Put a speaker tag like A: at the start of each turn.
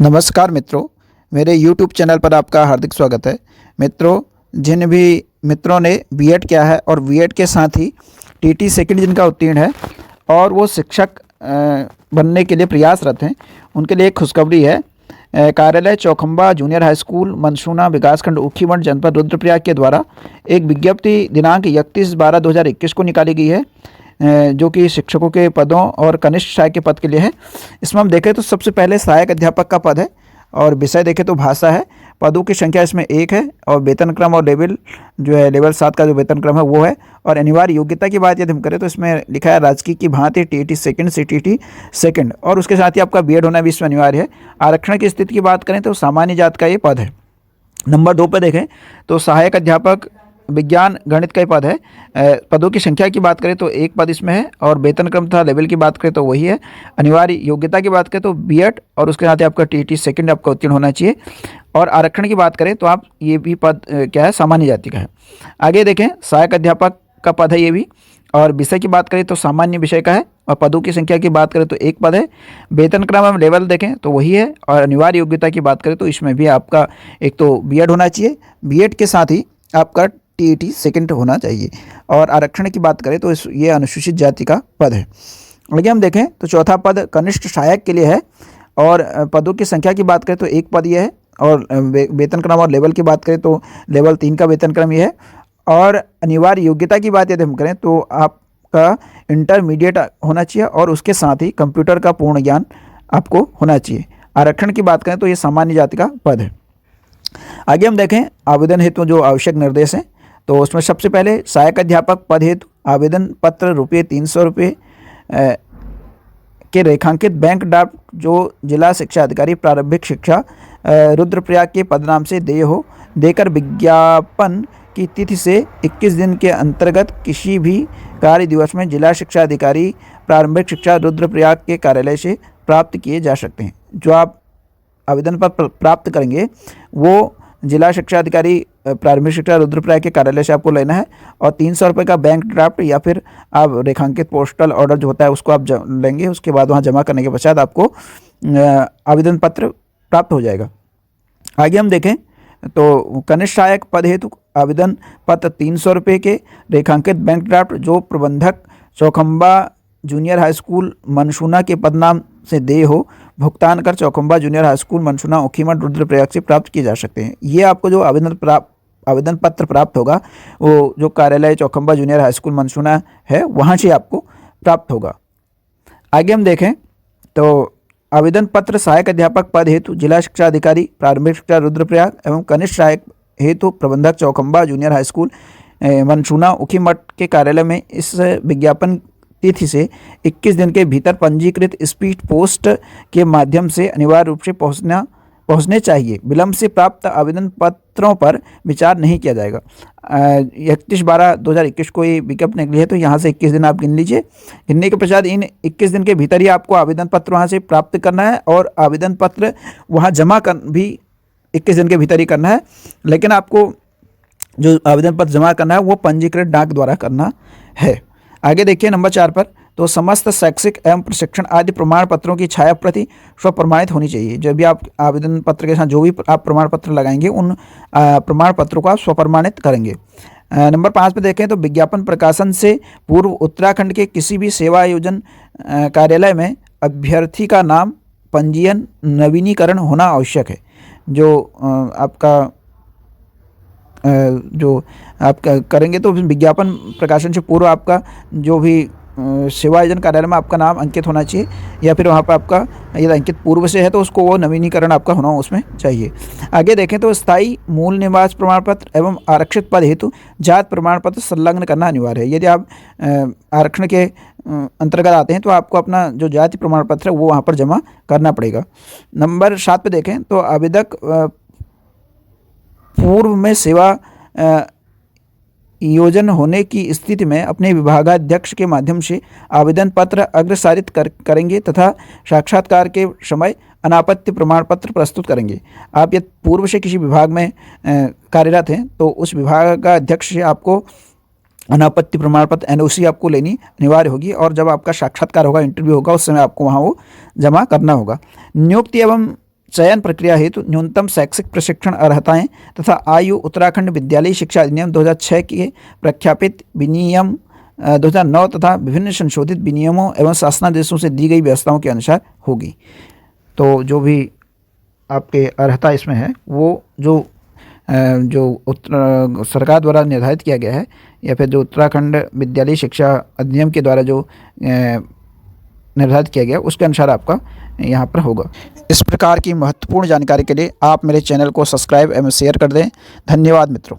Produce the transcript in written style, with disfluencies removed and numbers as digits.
A: नमस्कार मित्रों, मेरे YouTube चैनल पर आपका हार्दिक स्वागत है। मित्रों, जिन भी मित्रों ने बीएड किया है और बीएड के साथ ही टीटी सेकंड जिनका उत्तीर्ण है और वो शिक्षक बनने के लिए प्रयासरत हैं, उनके लिए एक खुशखबरी है। कार्यालय चौखंबा जूनियर हाई स्कूल मनसूना विकासखंड ऊखीमठ जनपद रुद्रप्रयाग के द्वारा एक विज्ञप्ति दिनांक 31/12/2021 को निकाली गई है, जो कि शिक्षकों के पदों और कनिष्ठ सहायक के पद के लिए है। इसमें हम देखें तो सबसे पहले सहायक अध्यापक का पद है और विषय देखें तो भाषा है। पदों की संख्या इसमें 1 है और वेतन क्रम और लेवल जो है लेवल 7 का जो वेतन क्रम है वो है। और अनिवार्य योग्यता की बात यदि हम करें तो इसमें लिखा है राजकीय की भांति टीटी सेकंड सीटीटी सेकंड और उसके साथ ही आपका बीएड होना भी इसमें अनिवार्य है। आरक्षण की स्थिति की बात करें तो सामान्य जात का ये पद है। नंबर 2 पर देखें तो सहायक अध्यापक विज्ञान गणित का ही पद है। पदों की संख्या की बात करें तो 1 पद इसमें है और वेतन क्रम तथा लेवल की बात करें तो वही है। अनिवार्य योग्यता की बात करें तो बीएड और उसके साथ ही आपका टीटी सेकंड आपका उत्तीर्ण होना चाहिए। और आरक्षण की बात करें तो आप ये भी पद क्या है, सामान्य जाति का है। आगे देखें सहायक अध्यापक का पद है ये भी। और विषय की बात करें तो सामान्य विषय का है और पदों की संख्या की बात करें तो 1 पद है। वेतन क्रम एवं लेवल देखें तो वही है। और अनिवार्य योग्यता की बात करें तो इसमें भी आपका एक तो बीएड होना चाहिए, बीएड के साथ ही आपका टीटी सेकंड होना चाहिए। और आरक्षण की बात करें तो ये अनुसूचित जाति का पद है। आगे हम देखें तो चौथा पद कनिष्ठ सहायक के लिए है और पदों की संख्या की बात करें तो 1 पद ये है। और वेतन क्रम और लेवल की बात करें तो लेवल 3 का वेतन क्रम ये है। और अनिवार्य योग्यता की बात यदि हम करें तो आपका इंटरमीडिएट होना चाहिए और उसके साथ ही कंप्यूटर का पूर्ण ज्ञान आपको होना चाहिए। आरक्षण की बात करें तो ये सामान्य जाति का पद है। आगे हम देखें आवेदन हेतु जो आवश्यक निर्देश हैं तो उसमें सबसे पहले सहायक अध्यापक पद हेतु आवेदन पत्र ₹300 के रेखांकित बैंक ड्राफ्ट जो जिला शिक्षा अधिकारी प्रारंभिक शिक्षा रुद्रप्रयाग के पदनाम से देय हो देकर विज्ञापन की तिथि से 21 दिन के अंतर्गत किसी भी कार्य दिवस में जिला शिक्षा अधिकारी प्रारंभिक शिक्षा रुद्रप्रयाग के कार्यालय से प्राप्त किए जा सकते हैं। जो आप आवेदन पत्र प्राप्त करेंगे वो जिला शिक्षा अधिकारी प्रारंभिक शिक्षा रुद्रप्रयाग के कार्यालय से आपको लेना है। और ₹300 का बैंक ड्राफ्ट या फिर आप रेखांकित पोस्टल ऑर्डर जो होता है उसको आप लेंगे। उसके बाद वहाँ जमा करने के पश्चात आपको आवेदन पत्र प्राप्त हो जाएगा। आगे हम देखें तो कनिष्ठ सहायक पद हेतु आवेदन पत्र ₹300 के रेखांकित बैंक ड्राफ्ट जो प्रबंधक Chaukhamba junior high school Mansuna के पदनाम से देय हो भुगतान कर Chaukhamba junior high school Mansuna Ukhimath Rudraprayag से प्राप्त किए जा सकते हैं। ये आपको जो आवेदन पत्र प्राप्त होगा वो जो कार्यालय चौखंबा जूनियर हाई स्कूल मनसूना है वहाँ से आपको प्राप्त होगा। आगे हम देखें तो आवेदन पत्र सहायक अध्यापक पद हेतु जिला शिक्षा अधिकारी प्रारंभिक शिक्षा रुद्रप्रयाग एवं कनिष्ठ सहायक हेतु प्रबंधक Chaukhamba junior high school Mansuna Ukhimath के कार्यालय में इस विज्ञापन तिथि से 21 दिन के भीतर पंजीकृत स्पीड पोस्ट के माध्यम से अनिवार्य रूप से पहुंचने चाहिए। विलंब से प्राप्त आवेदन पत्रों पर विचार नहीं किया जाएगा। 31/12/2021 को ये विज्ञप्ति निकली है तो यहाँ से 21 दिन आप गिन लीजिए। गिनने के पश्चात इन 21 दिन के भीतर ही आपको आवेदन पत्र वहाँ से प्राप्त करना है और आवेदन पत्र वहाँ जमा कर भी 21 दिन के भीतर ही करना है। लेकिन आपको जो आवेदन पत्र जमा करना है वो पंजीकृत डाक द्वारा करना है। आगे देखिए नंबर 4 पर तो समस्त शैक्षिक एवं प्रशिक्षण आदि प्रमाण पत्रों की छाया प्रति स्वप्रमाणित होनी चाहिए। जब भी आप आवेदन पत्र के साथ जो भी आप प्रमाण पत्र लगाएंगे उन प्रमाण पत्रों को आप स्वप्रमाणित करेंगे। नंबर 5 पे देखें तो विज्ञापन प्रकाशन से पूर्व उत्तराखंड के किसी भी सेवा आयोजन कार्यालय में अभ्यर्थी का नाम पंजीयन नवीनीकरण होना आवश्यक है। जो आप करेंगे तो विज्ञापन प्रकाशन से पूर्व आपका जो भी सेवा आयोजन कार्यालय में आपका नाम अंकित होना चाहिए या फिर वहाँ पर आपका यदि अंकित पूर्व से है तो उसको वो नवीनीकरण आपका होना उसमें चाहिए। आगे देखें तो स्थायी मूल निवास प्रमाण पत्र एवं आरक्षित पद हेतु जात प्रमाण पत्र संलग्न करना अनिवार्य है। यदि आप आरक्षण के अंतर्गत आते हैं तो आपको अपना जो जाति प्रमाण पत्र है वो वहाँ पर जमा करना पड़ेगा। नंबर 7 पे देखें तो आवेदक पूर्व में सेवा योजन होने की स्थिति में अपने विभागाध्यक्ष के माध्यम से आवेदन पत्र अग्रसारित करेंगे तथा साक्षात्कार के समय अनापत्ति प्रमाण पत्र प्रस्तुत करेंगे। आप यदि पूर्व से किसी विभाग में कार्यरत हैं तो उस विभाग का अध्यक्ष से आपको अनापत्ति प्रमाण पत्र एनओसी आपको लेनी अनिवार्य होगी और जब आपका साक्षात्कार होगा, इंटरव्यू होगा, उस समय आपको वहाँ वो जमा करना होगा। नियुक्ति एवं चयन प्रक्रिया हेतु न्यूनतम शैक्षिक प्रशिक्षण अर्हताएं तथा आयु उत्तराखंड विद्यालय शिक्षा अधिनियम 2006 के प्रख्यापित विनियम 2009 तथा विभिन्न संशोधित विनियमों एवं शासनादेशों से दी गई व्यवस्थाओं के अनुसार होगी। तो जो भी आपके अर्हता इसमें है वो जो सरकार द्वारा निर्धारित किया गया है या फिर जो उत्तराखंड विद्यालय शिक्षा अधिनियम के द्वारा जो निर्धारित किया गया उसके अनुसार आपका यहाँ पर होगा। इस प्रकार की महत्वपूर्ण जानकारी के लिए आप मेरे चैनल को सब्सक्राइब एवं शेयर कर दें। धन्यवाद मित्रों।